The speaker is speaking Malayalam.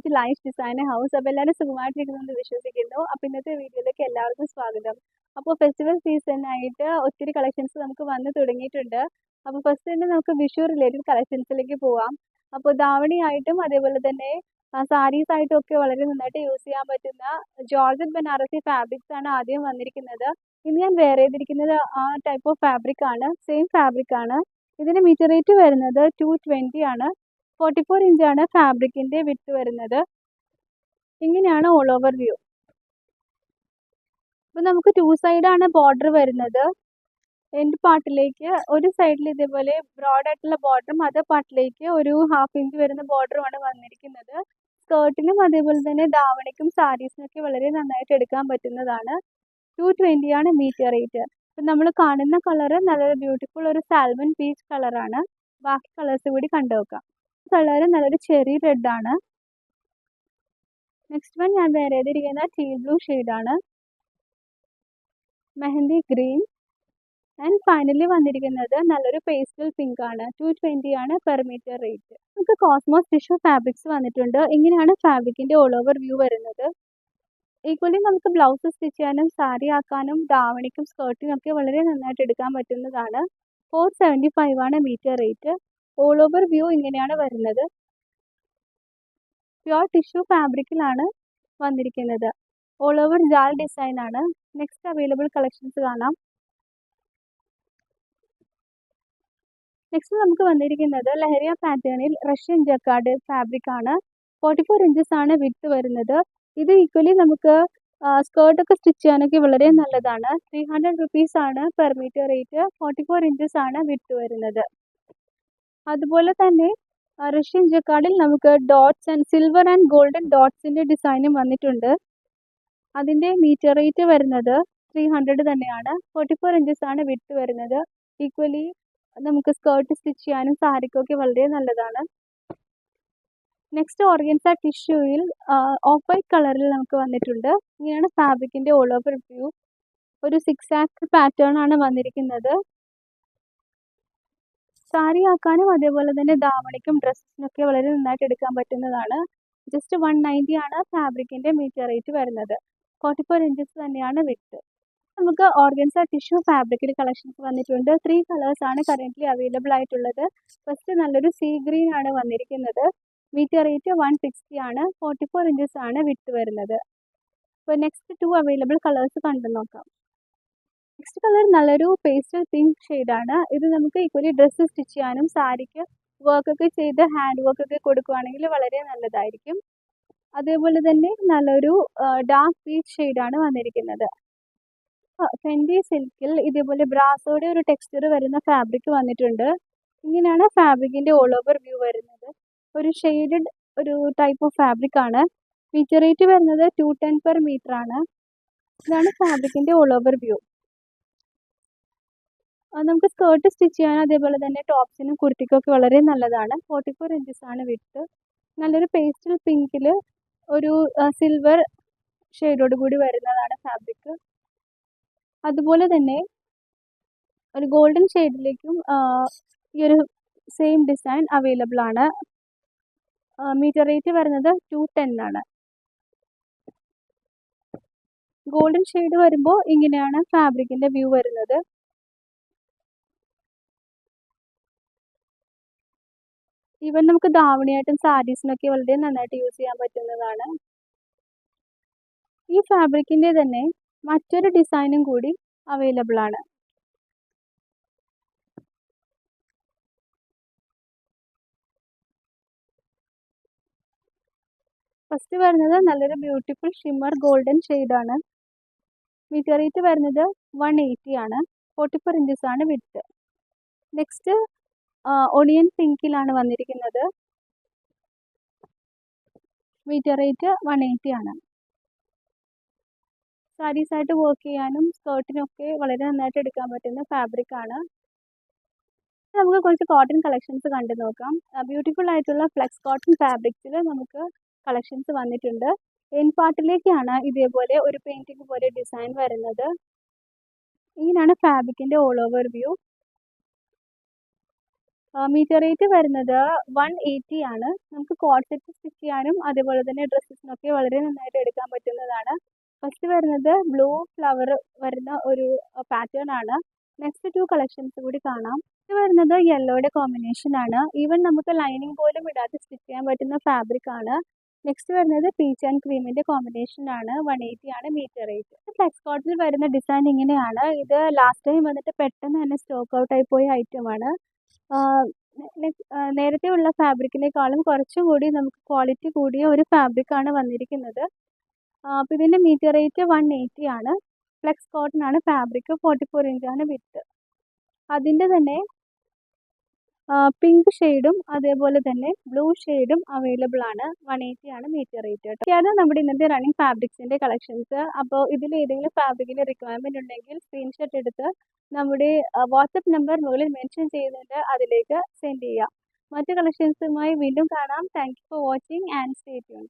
To life design house. അപ്പോൾ എല്ലാവരും സുഖമായിട്ടിരിക്കുന്നെന്ന് വിശ്വസിക്കുന്നു. അപ്പോൾ ഇന്നത്തെ വീഡിയോയിലേക്ക് എല്ലാവർക്കും സ്വാഗതം. അപ്പോൾ ഫെസ്റ്റിവൽ സീസണായിട്ട് ഒത്തിരി കളക്ഷൻസ് നമുക്ക് വന്ന് തുടങ്ങിയിട്ടുണ്ട്. അപ്പോൾ ഫസ്റ്റ് തന്നെ നമുക്ക് വിഷു റിലേറ്റഡ് കളക്ഷൻസിലേക്ക് പോവാം. അപ്പോൾ ധാവണിയായിട്ടും അതേപോലെ തന്നെ സാരീസ് ആയിട്ടും ഒക്കെ വളരെ നന്നായിട്ട് യൂസ് ചെയ്യാൻ പറ്റുന്ന ജോർജറ്റ് ബനാറസി ഫാബ്രിക്സ് ആണ് ആദ്യം വന്നിരിക്കുന്നത്. ഇന്ന് ഞാൻ വെയർ ചെയ്തിരിക്കുന്നത് ആ ടൈപ്പ് ഓഫ് ഫാബ്രിക് ആണ്, സെയിം ഫാബ്രിക് ആണ്. ഇതിന് മീറ്റർ റേറ്റ് വരുന്നത് 220 ആണ്. 44 ഇഞ്ചാണ് ഫാബ്രിക്കിന്റെ വിഡ്ത്ത് വരുന്നത്. ഇങ്ങനെയാണ് ഓൾ ഓവർ വ്യൂ. അപ്പോൾ നമുക്ക് 2 സൈഡാണ് ബോർഡർ വരുന്നത്. എൻഡ് പാർട്ടിലേക്ക് ഒരു സൈഡിൽ ഇതേപോലെ ബ്രോഡ് ആയിട്ടുള്ള ബോർഡറും അതർ പാർട്ടിലേക്ക് ഒരു 1/2 ഇഞ്ച് വരുന്ന ബോർഡറുമാണ് വന്നിരിക്കുന്നത്. സ്കേർട്ടിനും അതേപോലെ തന്നെ ധാവണിക്കും സാരീസിനൊക്കെ വളരെ നന്നായിട്ട് എടുക്കാൻ പറ്റുന്നതാണ്. 220 ആണ് മീറ്റർ റേറ്റ്. അപ്പം നമ്മൾ കാണുന്ന കളറ് നല്ലൊരു ബ്യൂട്ടിഫുൾ ഒരു സാൽമൺ പീച്ച് കളറാണ്. ബാക്കി കളേഴ്സ് കൂടി കണ്ടു നോക്കാം. കളറ് നല്ലൊരു ചെറി റെഡ് ആണ്. നെക്സ്റ്റ് വൺ ഞാൻ വെയർ ചെയ്തിരിക്കുന്ന ടീൽ ബ്ലൂ ഷെയ്ഡാണ്. മെഹന്തി ഗ്രീൻ ആൻഡ് ഫൈനലി വന്നിരിക്കുന്നത് നല്ലൊരു പേസ്റ്റൽ പിങ്ക് ആണ്. 220 ആണ് പെർ മീറ്റർ റേറ്റ്. നമുക്ക് കോസ്മോസ് ടിഷ്യൂ ഫാബ്രിക്സ് വന്നിട്ടുണ്ട്. ഇങ്ങനെയാണ് ഫാബ്രിക്കിന്റെ ഓൾ ഓവർ വ്യൂ വരുന്നത്. ഈക്വലി നമുക്ക് ബ്ലൗസ് സ്റ്റിച്ച് ചെയ്യാനും സാരി ആക്കാനും ധാവണിക്കും സ്കേർട്ടിനും ഒക്കെ വളരെ നന്നായിട്ട് എടുക്കാൻ പറ്റുന്നതാണ്. 475 ആണ് metre rate. All over view ഇങ്ങനെയാണ് വരുന്നത്. പ്യുർ ടിഷ്യൂ ഫാബ്രിക്കിലാണ് വന്നിരിക്കുന്നത്. ഓൾ ഓവർ ജാൽ ഡിസൈൻ ആണ്. നെക്സ്റ്റ് അവൈലബിൾ കളക്ഷൻസ് കാണാം. നെക്സ്റ്റ് നമുക്ക് വന്നിരിക്കുന്നത് ലഹരിയ പാറ്റേണിൽ റഷ്യൻ ജക്കാർഡ് ഫാബ്രിക് ആണ്. 44 ഇഞ്ചസ് ആണ് വിഡ്ത്ത് വരുന്നത്. ഇത് ഈക്വലി നമുക്ക് സ്കേർട്ടൊക്കെ സ്റ്റിച്ച് ചെയ്യാനൊക്കെ വളരെ നല്ലതാണ്. 300 റുപ്പീസ് ആണ് പെർ മീറ്റർ റേറ്റ്. 44 ഇഞ്ചസ് ആണ് വിഡ്ത്ത് വരുന്നത്. അതുപോലെ തന്നെ റഷ്യൻ ജക്കാർഡിൽ നമുക്ക് dots and silver and golden ഡോട്ട്സിന്റെ ഡിസൈനും വന്നിട്ടുണ്ട്. അതിന്റെ മീറ്റർ റേറ്റ് വരുന്നത് 300 തന്നെയാണ്. 44 ഇഞ്ചസ് ആണ് വിഡ്ത്ത് വരുന്നത്. ഈക്വലി നമുക്ക് സ്കേർട്ട് സ്റ്റിച്ച് ചെയ്യാനും സാരിക്കൊക്കെ വളരെ നല്ലതാണ്. നെക്സ്റ്റ് ഓർഗൻസ ടിഷ്യൂയിൽ ഓഫ് വൈറ്റ് കളറിൽ നമുക്ക് വന്നിട്ടുണ്ട്. ഇങ്ങനെയാണ് ഫാബ്രിക്കിന്റെ ഓൾ ഓവർ വ്യൂ. ഒരു 6 ആക്ട് പാറ്റേൺ ആണ് വന്നിരിക്കുന്നത്. സാരി ആക്കാനും അതേപോലെ തന്നെ ധാവണിക്കും ഡ്രസ്സിനൊക്കെ വളരെ നന്നായിട്ട് എടുക്കാൻ പറ്റുന്നതാണ്. ജസ്റ്റ് 190 ആണ് ഫാബ്രിക്കിന്റെ മീറ്റർ റേറ്റ് വരുന്നത്. 44 ഇഞ്ചസ് തന്നെയാണ് വിഡ്ത്ത്. നമുക്ക് ഓർഗൻസ ടിഷ്യൂ ഫാബ്രിക്കിൽ കളക്ഷൻസ് വന്നിട്ടുണ്ട്. 3 കളേഴ്സ് ആണ് കറൻ്റ്ലി അവൈലബിൾ ആയിട്ടുള്ളത്. ഫസ്റ്റ് നല്ലൊരു സീ ഗ്രീൻ ആണ് വന്നിരിക്കുന്നത്. മീറ്റർ റേറ്റ് 160 ആണ്. 44 ഇഞ്ചസ് ആണ് വിഡ്ത്ത് വരുന്നത്. അപ്പോൾ നെക്സ്റ്റ് 2 അവൈലബിൾ കളേഴ്സ് കണ്ടു നോക്കാം. നെക്സ്റ്റ് കളർ നല്ലൊരു പേസ്റ്റൽ പിങ്ക് ഷെയ്ഡാണ്. ഇത് നമുക്ക് ഈക്വലി ഡ്രസ്സ് സ്റ്റിച്ച് ചെയ്യാനും സാരിക്ക് വർക്കൊക്കെ ചെയ്ത് ഹാൻഡ് വർക്കൊക്കെ കൊടുക്കുകയാണെങ്കിൽ വളരെ നല്ലതായിരിക്കും. അതേപോലെ തന്നെ നല്ലൊരു ഡാർക്ക് പീച്ച് ഷെയ്ഡാണ് വന്നിരിക്കുന്നത്. ഫെൻഡി സിൽക്കിൽ ഇതേപോലെ ബ്രാസോയുടെ ഒരു ടെക്സ്ചർ വരുന്ന ഫാബ്രിക് വന്നിട്ടുണ്ട്. ഇങ്ങനെയാണ് ഫാബ്രിക്കിന്റെ ഓൾ ഓവർ വ്യൂ വരുന്നത്. ഒരു ഷെയ്ഡഡ് ഒരു ടൈപ്പ് ഓഫ് ഫാബ്രിക് ആണ്. മീറ്റർ റേറ്റ് വരുന്നത് 210 പെർ മീറ്റർ ആണ്. ഇതാണ് ഫാബ്രിക്കിന്റെ ഓൾ ഓവർ വ്യൂ. നമുക്ക് സ്കേർട്ട് സ്റ്റിച്ച് ചെയ്യാനും അതേപോലെ തന്നെ ടോപ്സിനും കുർത്തിക്കും ഒക്കെ വളരെ നല്ലതാണ്. 44 ഇഞ്ചസ് ആണ് വിഡ്ത്ത്. നല്ലൊരു പേസ്റ്റൽ പിങ്കിൽ ഒരു സിൽവർ ഷെയ്ഡോട് കൂടി വരുന്നതാണ് ഫാബ്രിക്. അതുപോലെ തന്നെ ഒരു ഗോൾഡൻ ഷെയ്ഡിലേക്കും ഈ ഒരു സെയിം ഡിസൈൻ അവൈലബിൾ ആണ്. മീറ്റർ റേറ്റ് വരുന്നത് 210 ആണ്. ഗോൾഡൻ ഷെയ്ഡ് വരുമ്പോൾ ഇങ്ങനെയാണ് ഫാബ്രിക്കിന്റെ വ്യൂ വരുന്നത്. ഈവൻ നമുക്ക് ധാവണിയായിട്ടും സാരീസിനൊക്കെ വളരെ നന്നായിട്ട് യൂസ് ചെയ്യാൻ പറ്റുന്നതാണ്. ഈ ഫാബ്രിക്കിന്റെ തന്നെ മറ്റൊരു ഡിസൈനും കൂടി അവൈലബിൾ ആണ്. ഫസ്റ്റ് വരുന്നത് നല്ലൊരു ബ്യൂട്ടിഫുൾ ഷിമ്മർ ഗോൾഡൻ ഷെയ്ഡാണ്. മീറ്റർ റേറ്റ് വരുന്നത് 180 ആണ്. 44 ഇഞ്ചസ് ആണ് വിഡ്ത്ത്. നെക്സ്റ്റ് ഒണിയൻ പിങ്കിലാണ് വന്നിരിക്കുന്നത്. മീറ്റർ റേറ്റ് 180 ആണ്. സാരീസ് ആയിട്ട് വർക്ക് ചെയ്യാനും സ്കേർട്ടിനൊക്കെ വളരെ നന്നായിട്ട് എടുക്കാൻ പറ്റുന്ന ഫാബ്രിക് ആണ്. നമുക്ക് കുറച്ച് കോട്ടൺ കളക്ഷൻസ് കണ്ടു നോക്കാം. ബ്യൂട്ടിഫുൾ ആയിട്ടുള്ള ഫ്ലെക്സ് കോട്ടൺ ഫാബ്രിക്സിൽ നമുക്ക് കളക്ഷൻസ് വന്നിട്ടുണ്ട്. എൻ പാർട്ടിലേക്കാണ് ഇതേപോലെ ഒരു പെയിന്റിംഗ് പോലെ ഡിസൈൻ വരുന്നത്. ഇങ്ങനെയാണ് ഫാബ്രിക്കിന്റെ all over view. Metre rate വരുന്നത് 180 ആണ്. നമുക്ക് കോഡ് സെറ്റ് സ്റ്റിച്ച് ചെയ്യാനും അതേപോലെ തന്നെ ഡ്രസ്സസിനൊക്കെ വളരെ നന്നായിട്ട് എടുക്കാൻ പറ്റുന്നതാണ്. ഫസ്റ്റ് വരുന്നത് ബ്ലൂ ഫ്ലവർ വരുന്ന ഒരു പാറ്റേൺ ആണ്. നെക്സ്റ്റ് 2 കളക്ഷൻസ് കൂടി കാണാം. ഇത് വരുന്നത് യെല്ലോയുടെ കോമ്പിനേഷൻ ആണ്. ഈവൻ നമുക്ക് ലൈനിങ് പോലും ഇടാതെ സ്റ്റിച്ച് ചെയ്യാൻ പറ്റുന്ന ഫാബ്രിക് ആണ്. നെക്സ്റ്റ് വരുന്നത് പീച്ച് ആൻഡ് ക്രീമിന്റെ കോമ്പിനേഷൻ ആണ്. 180 ആണ് മീറ്റർ റേറ്റ്. ഫ്ലെക്സ് കോട്ടിൽ വരുന്ന ഡിസൈൻ ഇങ്ങനെയാണ്. ഇത് ലാസ്റ്റ് ടൈം വന്നിട്ട് പെട്ടെന്ന് തന്നെ സ്റ്റോക്ക് ഔട്ട് ആയി പോയ ഐറ്റം ആണ്. നേരത്തെ ഉള്ള ഫാബ്രിക്കിനേക്കാളും കുറച്ചും കൂടി നമുക്ക് ക്വാളിറ്റി കൂടിയ ഒരു ഫാബ്രിക് ആണ് വന്നിരിക്കുന്നത്. അപ്പോൾ ഇതിന്റെ മീറ്റർ റേറ്റ് 180 ആണ്. ഫ്ലെക്സ് കോട്ടൺ ആണ് ഫാബ്രിക്. 44 ഇഞ്ചാണ് വിഡ്ത്ത്. അതിന്റെ തന്നെ പിങ്ക് ഷെയ്ഡും അതേപോലെ തന്നെ ബ്ലൂ ഷെയ്ഡും അവൈലബിൾ ആണ്. 180 ആണ് മീറ്റർ റേറ്റ് കേട്ടോ. ഇതൊക്കെയാണ് നമ്മുടെ ഇന്നത്തെ റണ്ണിങ് ഫാബ്രിക്സിന്റെ കളക്ഷൻസ്. അപ്പോൾ ഇതിൽ ഏതെങ്കിലും ഫാബ്രിക്കിന്റെ റിക്വയർമെന്റ് ഉണ്ടെങ്കിൽ സ്ക്രീൻഷോട്ട് എടുത്ത് നമ്മുടെ വാട്സപ്പ് നമ്പർ മുകളിൽ മെൻഷൻ ചെയ്യുന്നുണ്ട്, അതിലേക്ക് സെൻഡ് ചെയ്യാം. മറ്റു കളക്ഷൻസുമായി വീണ്ടും കാണാം. Thank you for watching and stay tune.